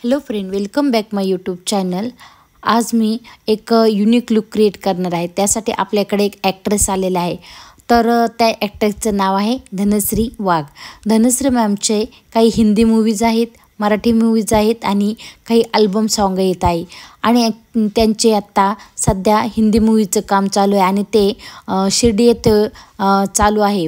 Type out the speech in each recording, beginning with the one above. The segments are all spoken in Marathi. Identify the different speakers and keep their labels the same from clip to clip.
Speaker 1: हॅलो फ्रेंड, वेलकम बॅक माय यूट्यूब चॅनल. आज मी एक युनिक लुक क्रिएट करणार आहे. त्यासाठी आपल्याकडे एक ॲक्ट्रेस आलेला आहे. तर त्या ॲक्ट्रेसचं नाव आहे धनश्री वाघ. धनश्री मॅमचे काही हिंदी मूवीज आहेत, मराठी मूवीज आहेत आणि काही अल्बम सॉन्ग येत आहे. आणि त्यांचे आत्ता सध्या हिंदी मूवीचं काम चालू आहे आणि ते शिर्डी येथे चालू आहे.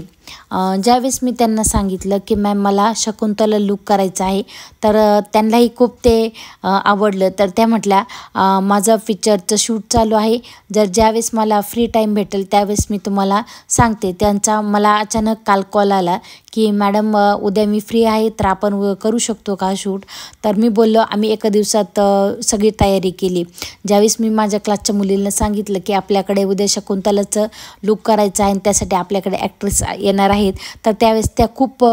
Speaker 1: ज्यावेळेस मी त्यांना सांगितलं की मॅम मला शकुंतला लूक करायचा आहे, तर त्यांनाही खूप ते आवडलं. तर त्या म्हटल्या माझं पिक्चरचं शूट चालू आहे, ज्यावेळेस मला फ्री टाईम भेटेल त्यावेळेस मी तुम्हाला सांगते. त्यांचा मला अचानक काल कॉल आला की मॅडम उद्या मी फ्री आहे, तर आपण करू शकतो का शूट. तर मी बोललो आम्ही एका दिवसात सगळी तयारी केली. ज्यावेळेस मी माझ्या क्लासच्या मुलींना सांगितलं की आपल्याकडे उद्या शकुंतलाचं लूक करायचं आहे आणि त्यासाठी आपल्याकडे ॲक्ट्रेस येणार आहेत, तर त्यावेळेस त्या खूप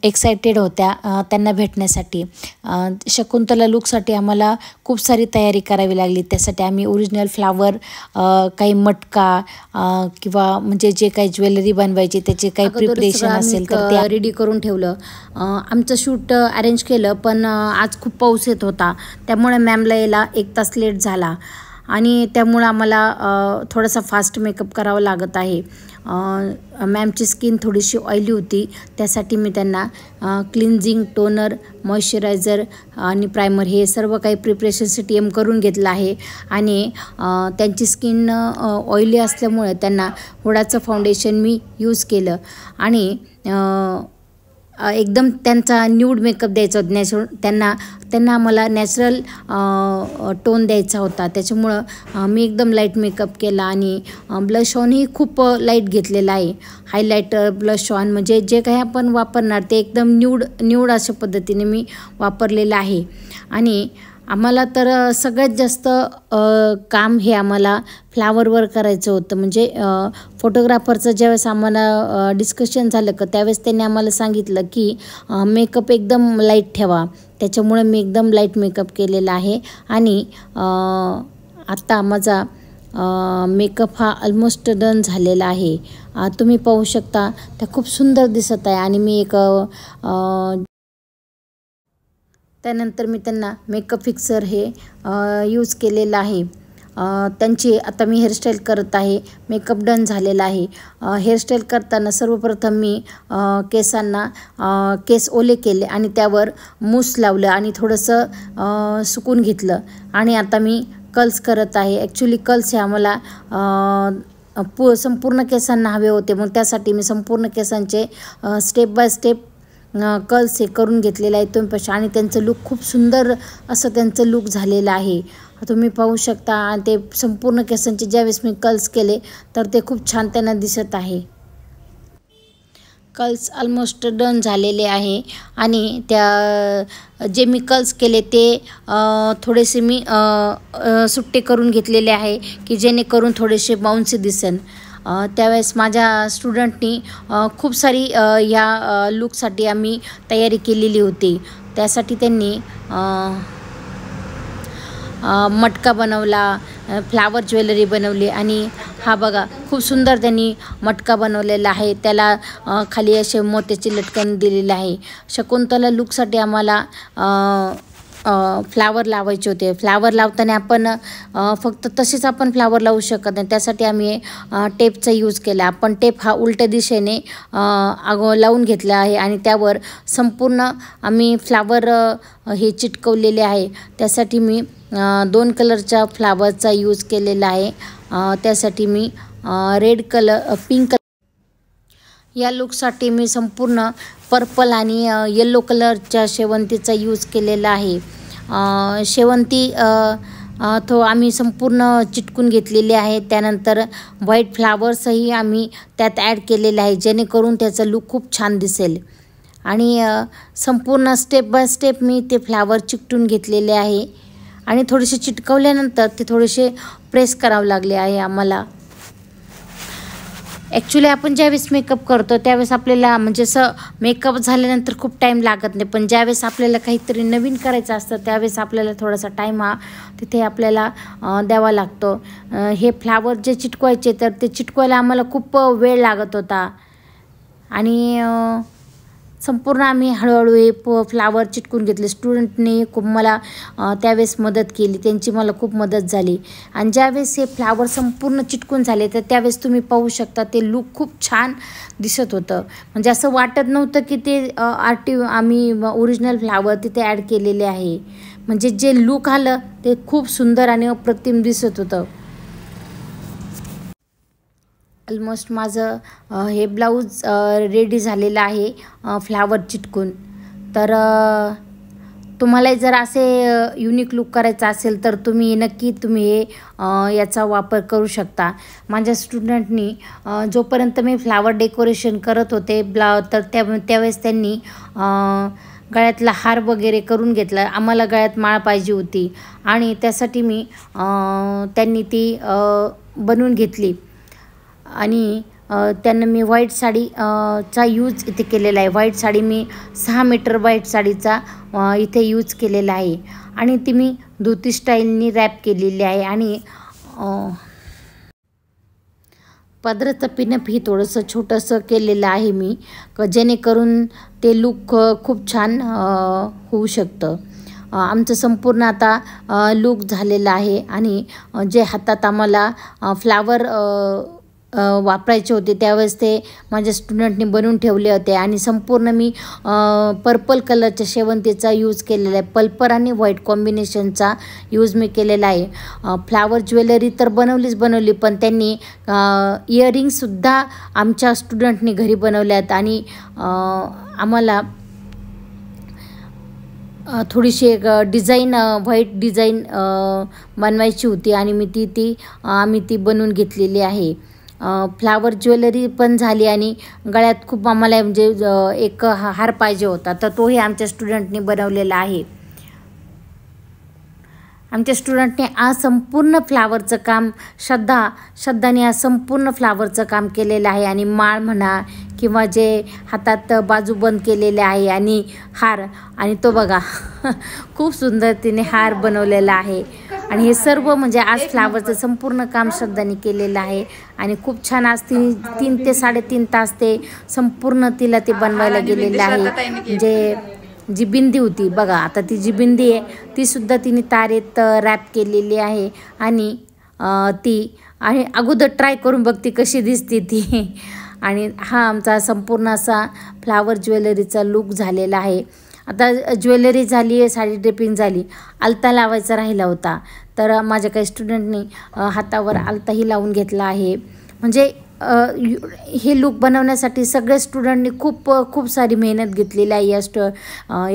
Speaker 1: एक्सायटेड होत्या त्यांना भेटण्यासाठी. शकुंतला लूकसाठी आम्हाला खूप सारी तयारी करावी लागली. त्यासाठी आम्ही ओरिजिनल फ्लावर, काही मटका किंवा म्हणजे जे काही ज्वेलरी बनवायची त्याचे काही प्रिपरेशन असेल तर ते रेडी करून ठेवलं. आमचं शूट अरेंज केलं, पण आज खूप पाऊस येत होता, त्यामुळे मॅमला यायला 1 तास लेट झाला आणि त्यामुळं आम्हाला थोडासा फास्ट मेकअप करावा लागत आहे. मॅमची स्किन थोडीशी ऑइली होती, त्यासाठी मी त्यांना क्लिन्झिंग, टोनर, मॉइश्चरायझर आणि प्रायमर हे सर्व काही प्रिपरेशनसाठी करून घेतलं आहे. आणि त्यांची स्किन ऑइली असल्यामुळे त्यांना हुडाचं फाउंडेशन मी यूज केलं आणि एकदम त्यांचा न्यूड मेकअप द्यायचा होता. त्यांना मला नॅचरल टोन द्यायचा होता, त्याच्यामुळं मी एकदम लाईट मेकअप केला आणि ब्लश ऑनही खूप लाईट घेतलेला आहे. हायलायटर, ब्लश ऑन म्हणजे जे काही आपण वापरणार ते एकदम न्यूड अशा पद्धतीने मी वापरलेलं आहे. आणि आम्हाला तर सगळ्यात जास्त काम हे आम्हाला फ्लावरवर करायचं होतं. म्हणजे फोटोग्राफरचं ज्यावेळेस आम्हाला डिस्कशन झालं का त्यावेळेस त्यांनी आम्हाला सांगितलं की मेकअप एकदम लाईट ठेवा, त्याच्यामुळे मी एकदम लाईट मेकअप केलेला आहे. आणि आत्ता माझा मेकअप हा ऑलमोस्ट डन झालेला आहे. तुम्ही पाहू शकता त्या खूप सुंदर दिसत आहे. आणि मी त्यानंतर मी त्यांना मेकअप फिक्सर हे यूज केलेलं आहे. त्यांची आता मी हेअरस्टाईल करत आहे. मेकअप डन झालेला आहे. हेअरस्टाईल करताना सर्वप्रथम मी केसांना केस ओले केले आणि त्यावर मूस लावलं आणि थोडंसं सुकून घेतलं. आणि आता मी कर्ल्स करत आहे. ॲक्च्युली कर्ल्स हे आम्हाला संपूर्ण केसांना हवे होते, मग त्यासाठी मी संपूर्ण केसांचे स्टेप बाय स्टेप कर्ल्स हे करून घेतलेले आहे तुम्ही पाहू. आणि त्यांचं लूक खूप सुंदर असं त्यांचं लूक झालेलं आहे, तुम्ही पाहू शकता. आणि ते संपूर्ण केसांचे ज्यावेळेस मी कर्ल्स केले तर ते खूप छान त्यांना दिसत आहे. कर्ल्स ऑलमोस्ट डन झालेले आहे. आणि जे मी कर्ल्स केले ते थोडेसे मी सुट्टे करून घेतलेले आहे की जेणेकरून थोडेसे बाउन्सी दिसेल. त्यावेळेस माझ्या स्टुडंटनी खूप सारी या लूकसाठी आम्ही तयारी केलेली होती. त्यासाठी त्यांनी मटका बनवला, फ्लावर ज्वेलरी बनवली. आणि हा बघा खूप सुंदर त्यांनी मटका बनवलेला आहे, त्याला खाली असे मोत्याची लटकन दिलेली आहे. शकुंतला लूकसाठी आम्हाला फ्लावर लावायचे होते. फ्लावर लावताना आपण फक्त तसेच आपण फ्लावर लावू शकत नाही, त्यासाठी आम्ही टेपचा यूज केला. आपण टेप हा उलट्या दिशेने लावून घेतला आहे आणि त्यावर संपूर्ण आम्ही फ्लावर हे चिटकवलेले आहे. त्यासाठी मी 2 कलरच्या फ्लावरचा यूज केलेला आहे. त्यासाठी मी रेड कलर, पिंक कलर, या लूकसाठी मी संपूर्ण पर्पल आणि येलो कलरच्या शेवंतीचा यूज केलेला आहे. शेवंती आम्ही संपूर्ण चिटकून घेतलेले आहे. त्यानंतर व्हाईट फ्लावर्सही आम्ही त्यात ॲड केलेले आहे, जेणेकरून त्याचा लूक खूप छान दिसेल. आणि संपूर्ण स्टेप बाय स्टेप मी ते फ्लावर चिकटून घेतलेले आहे. आणि थोडेसे चिटकवल्यानंतर ते थोडेसे प्रेस करावे लागले आहे आम्हाला. ॲक्च्युली आपण ज्यावेळेस मेकअप करतो त्यावेळेस आपल्याला म्हणजे असं मेकअप झाल्यानंतर खूप टाईम लागत नाही, पण ज्यावेळेस आपल्याला काहीतरी नवीन करायचं असतं त्यावेळेस आपल्याला थोडासा टाईम हा तिथे आपल्याला द्यावा लागतो. हे फ्लावर जे चिटकवायचे तर ते चिटकवायला आम्हाला खूप वेळ लागत होता. आणि संपूर्ण आम्ही हळूहळू हे फ्लावर चिटकून घेतले. स्टुडंटने खूप मला त्यावेळेस मदत केली, त्यांची मला खूप मदत झाली. आणि ज्यावेळेस हे फ्लावर संपूर्ण चिटकून झाले तर त्यावेळेस तुम्ही पाहू शकता ते लूक खूप छान दिसत होतं. म्हणजे असं वाटत नव्हतं की ते आम्ही ओरिजिनल फ्लावर तिथे ॲड केलेले आहे. म्हणजे जे लूक आलं ते खूप सुंदर आणि अप्रतिम दिसत होतं. ऑलमोस्ट माझं हे ब्लाऊज रेडी झालेलं आहे फ्लावर चिटकून. तर तुम्हाला जर असे युनिक लूक करायचा असेल तर नक्की तुम्ही हे याचा वापर करू शकता. माझ्या स्टुडंटनी जोपर्यंत मी फ्लावर डेकोरेशन करत होते तर त्यावेळेस त्यांनी गळ्यातला हार वगैरे करून घेतला. आम्हाला गळ्यात माळ पाहिजे होती आणि त्यासाठी त्यांनी ती बनवून घेतली. आणि त्यांना मी व्हाईट साडी चा यूज इथे केलेला आहे. व्हाईट साडी मी 6 मीटर व्हाईट साडीचा इथे यूज केलेला आहे आणि ती मी धोती स्टाईलनी रॅप केलेली आहे. आणि पदराचं पिनअप ही थोडंसं छोटंसं केलेलं आहे मी, जेणेकरून ते लूक खूप छान होऊ शकतं. आमचं संपूर्ण आता लूक झालेलं आहे. आणि जे हातात आम्हाला फ्लावर वापरायचे होते त्यावेळेस ते माझ्या स्टुडंटनी बनवून ठेवले होते. आणि संपूर्ण मी पर्पल कलरच्या शेवंतीचा यूज केलेला आहे. पर्पल आणि व्हाईट कॉम्बिनेशनचा यूज मी केलेला आहे. फ्लावर ज्वेलरी तर बनवली, पण त्यांनी इयरिंगसुद्धा आमच्या स्टुडंटनी घरी बनवल्यात. आणि आम्हाला थोडीशी एक डिझाईन व्हाईट डिझाईन बनवायची होती आणि आम्ही ती बनवून घेतलेली आहे. फ्लावर ज्वेलरी पण झाली आणि गळ्यात खूप आम्हाला म्हणजे एक हार पाहिजे होता तर तोही आमच्या स्टुडंटनी बनवलेला आहे. आमच्या स्टुडंटने आज संपूर्ण फ्लावरचं काम श्रद्धाने आज संपूर्ण फ्लावरचं काम केलेलं आहे. आणि माळ म्हणा किंवा जे हातात बाजूबंद केलेले आहे आणि हार, आणि तो बघा खूप सुंदर तिने हार बनवलेला आहे. आणि हे सर्व म्हणजे आज फ्लावरचं संपूर्ण काम श्रद्धाने केलेलं आहे. आणि खूप छान आज 3 ते 3.5 तास ते संपूर्ण तिला ते बनवायला गेलेलं आहे. म्हणजे जी बिंदी होती बघा, आता ती जी बिंदी आहे ती सुद्धा तिने तारेत रॅप केलेली आहे. आणि अगोदर ट्राय करून बघते कशी दिसते ती. आणि हा आमचा संपूर्ण असा फ्लावर ज्वेलरीचा लूक झालेला आहे. आता ज्वेलरी झाली आहे, साडी ड्रेपिंग झाली, आलता लावायचा राहिला होता तर माझ्या काही स्टुडंटनी हातावर आलताही लावून घेतला आहे. म्हणजे हे लूक बनवण्यासाठी सगळे स्टुडंटनी खूप सारी मेहनत घेतलेली आहे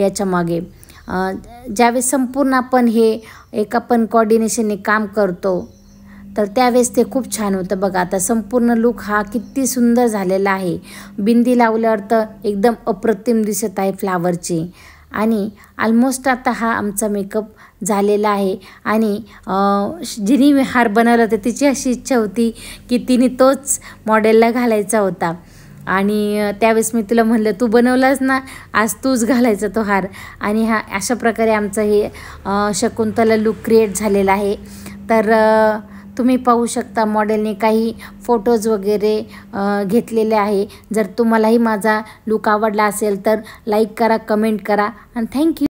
Speaker 1: याच्या मागे. ज्यावेळेस संपूर्ण आपण आपण कोऑर्डिनेशनने काम करतो तर त्यावेळेस ते खूप छान होतं. बघा आता संपूर्ण लूक हा किती सुंदर झालेला आहे. बिंदी लावल्यावर तर एकदम अप्रतिम दिसत आहे फ्लावरची. आणि ऑलमोस्ट आता हा आमचा मेकअप झालेला आहे. आणि जिने हार बनवला होता तिची अशी इच्छा होती की तिने तोच मॉडेलला घालायचा होता. आणि त्यावेळेस मी तिला म्हणलं तू बनवलास ना, आज तूच घालायचा तो हार. आणि अशा प्रकारे आमचं हे शकुंतला लूक क्रिएट झालेला आहे. तर तुम्ही पाहू शकता मॉडेलने काही फोटोज वगैरे घेतलेले आहे. जर तुम्हालाही माझा लूक आवडला असेल तर लाईक करा, कमेंट करा आणि थँक्यू.